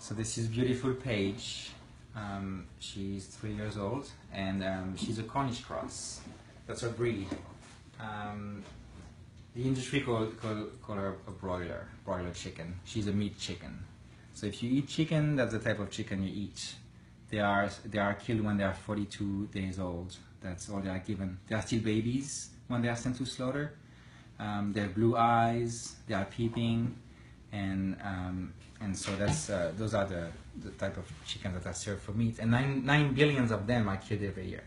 So this is beautiful Paige. She's 3 years old, and she's a Cornish cross. That's her breed. The industry call her a broiler chicken. She's a meat chicken. So if you eat chicken, that's the type of chicken you eat. They are killed when they are 42 days old. That's all they are given. They are still babies when they are sent to slaughter. They have blue eyes. They are peeping, and so that's those are the type of chickens that are served for meat. And 9 billion of them are killed every year.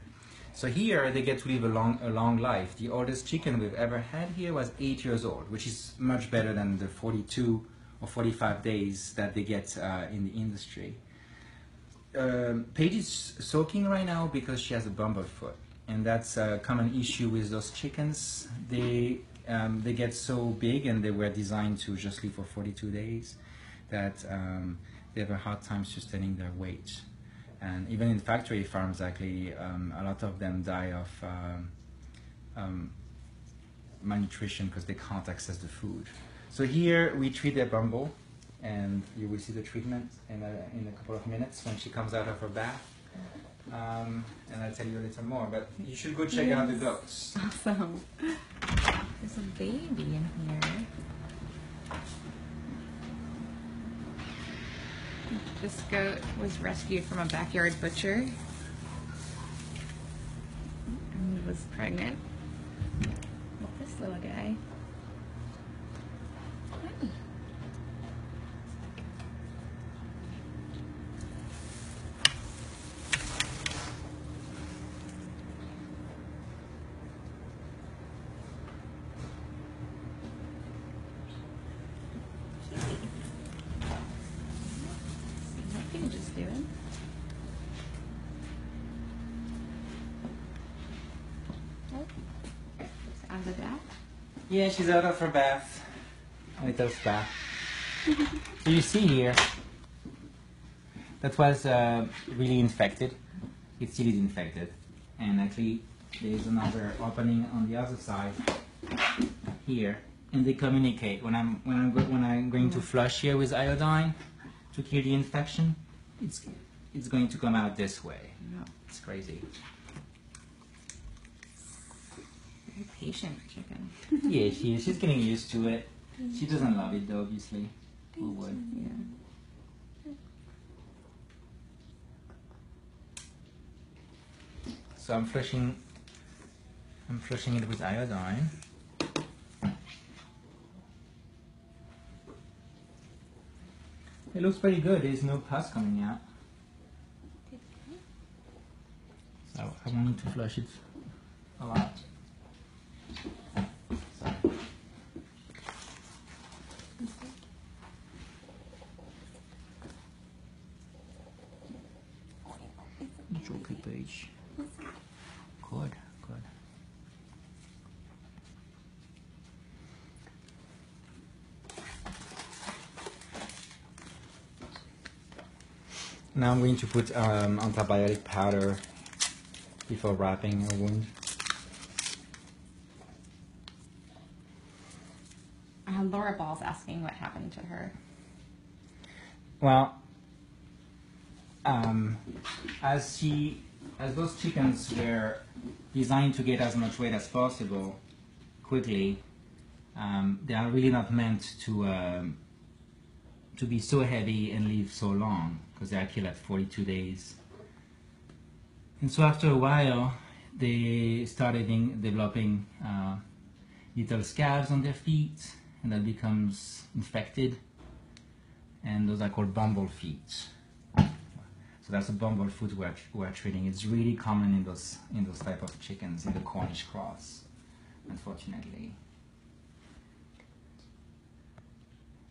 So here they get to live a long life. The oldest chicken we've ever had here was 8 years old, which is much better than the 42 or 45 days that they get in the industry. Paige is soaking right now because she has a bumblefoot, and that's a common issue with those chickens. They get so big, and they were designed to just live for 42 days that they have a hard time sustaining their weight. And even in factory farms, actually, a lot of them die of malnutrition because they can't access the food. So here we treat their bumble, and you will see the treatment in a couple of minutes when she comes out of her bath. And I'll tell you a little more, but you should go check out the goats. Awesome. There's a baby in here. This goat was rescued from a backyard butcher and was pregnant with this little guy. Hi. Just doing. Oh, it's out of the bath. Yeah, she's out of her bath. A little bath. So you see here, that was really infected. It still is infected, and actually there is another opening on the other side here, and they communicate. When I'm going to flush here with iodine to kill the infection, it's going to come out this way. Yeah. It's crazy. Very patient chicken. Yeah, she is. She's getting used to it. She doesn't love it though, obviously. Who would? Yeah. So I'm flushing it with iodine. It looks pretty good. There's no pus coming out. So I want to flush it a lot. So. It's okay, Paige. Good, good. Now I'm going to put antibiotic powder before wrapping a wound. Laura Ball's asking what happened to her. Well, as those chickens were designed to get as much weight as possible quickly, they are really not meant to be so heavy and live so long, because they are killed at 42 days. And so after a while, they started developing little scabs on their feet, and that becomes infected, and those are called bumble feet. So that's a bumblefoot we're treating. It's really common in those type of chickens, in the Cornish cross, unfortunately.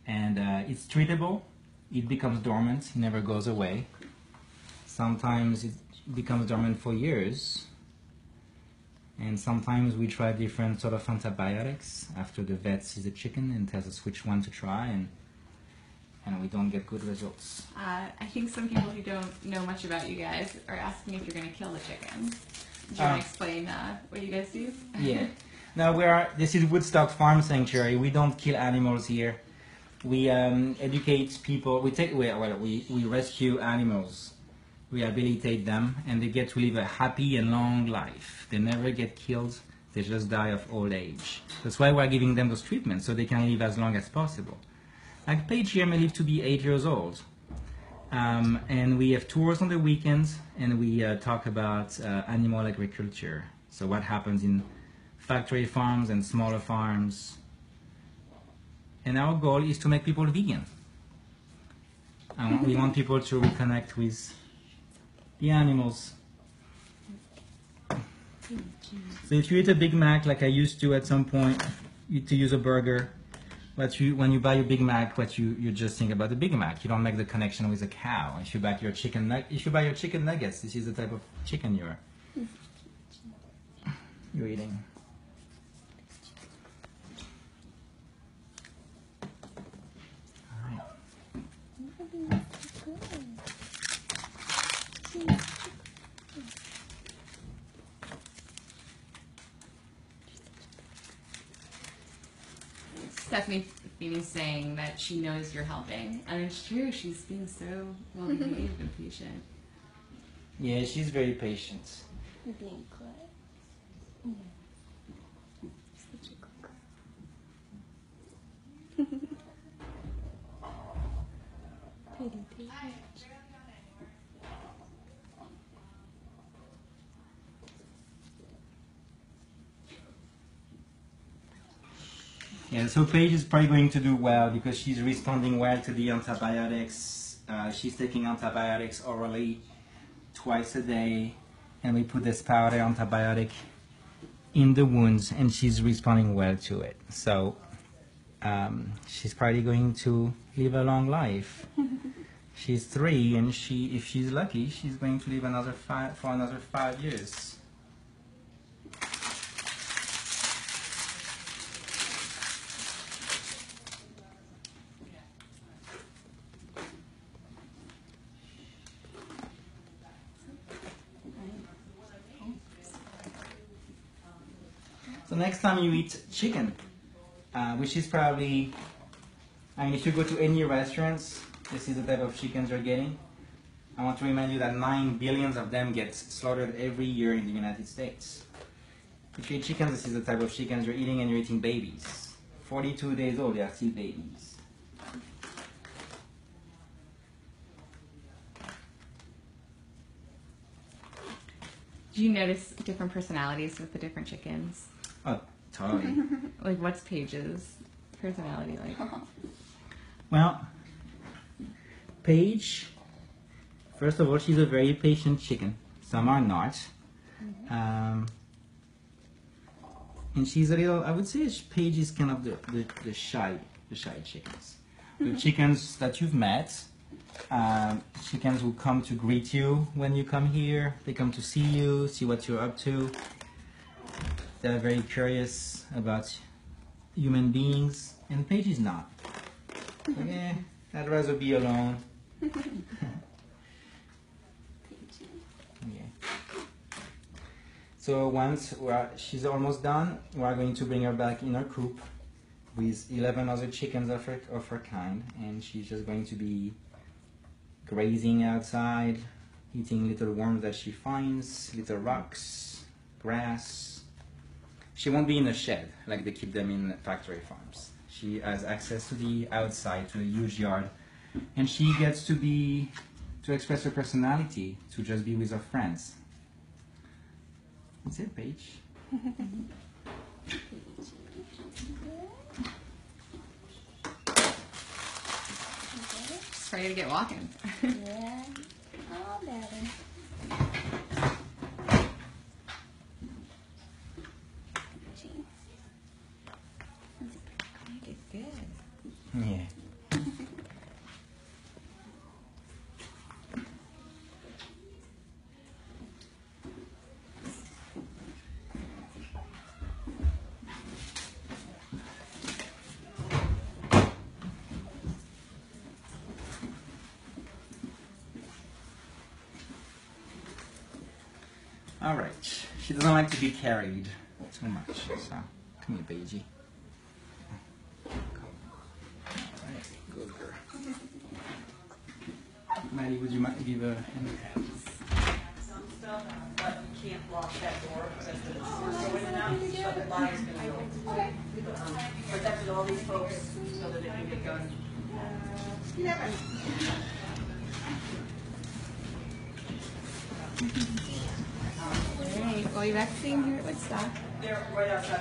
And it's treatable. It becomes dormant. It never goes away. Sometimes it becomes dormant for years. And sometimes we try different sort of antibiotics after the vet sees the chicken and tells us which one to try, and we don't get good results. I think some people who don't know much about you guys are asking if you're going to kill the chickens. Do you want to explain what you guys do? Yeah. Now this is Woodstock Sanctuary. We don't kill animals here. We educate people. We rescue animals, rehabilitate them, and they get to live a happy and long life. They never get killed. They just die of old age. That's why we're giving them those treatments, so they can live as long as possible. Like Paige here may live to be 8 years old. And we have tours on the weekends, and we talk about animal agriculture. So what happens in factory farms and smaller farms. And our goal is to make people vegan. We want people to reconnect with the animals. So if you eat a Big Mac like I used to at some point, to use a burger, when you buy a Big Mac, you just think about the Big Mac. You don't make the connection with a cow. If you buy your chicken nuggets, this is the type of chicken you're eating. Stephanie Feeney's saying that she knows you're helping, and it's true. She's being so well behaved and patient. Yeah, she's very patient. You're being quiet. Such a cook. Pretty Paige. Yeah, so Paige is probably going to do well because she's responding well to the antibiotics. She's taking antibiotics orally twice a day, and we put this powder antibiotic in the wounds, and she's responding well to it. So she's probably going to live a long life. She's 3, and if she's lucky, she's going to live for another 5 years. So next time you eat chicken, which is probably, if you go to any restaurants, this is the type of chickens you're getting. I want to remind you that 9 billion of them get slaughtered every year in the United States. If you eat chickens, this is the type of chickens you're eating, and you're eating babies. 42 days old, they are still babies. Do you notice different personalities with the different chickens? Oh, totally. Like, what's Paige's personality like? Well, Paige, first of all, she's a very patient chicken. Some are not. And she's a little, I would say Paige is kind of the shy chickens. The chickens that you've met, chickens who come to greet you when you come here. They come to see you, see what you're up to. They're very curious about human beings, and Paige is not. Okay, I'd rather be alone. Yeah. So once she's almost done, we are going to bring her back in her coop with 11 other chickens of her kind, and she's just going to be grazing outside, eating little worms that she finds, little rocks, grass. She won't be in a shed like they keep them in factory farms. She has access to the outside, to a huge yard, and she gets to express her personality, to just be with her friends. That's it, Paige. Just ready to get walking. Yeah, all better. Yeah. All right. She doesn't like to be carried too much, so come here, Paige. All right. Good girl. Maddie, would you mind give a hand? Some stuff, but you can't lock that door because that's the going in and out, so the light is gonna go. Okay. Protected all these folks so that they can get going. All right. Well, you're back seeing here at Woodstock. They're right outside.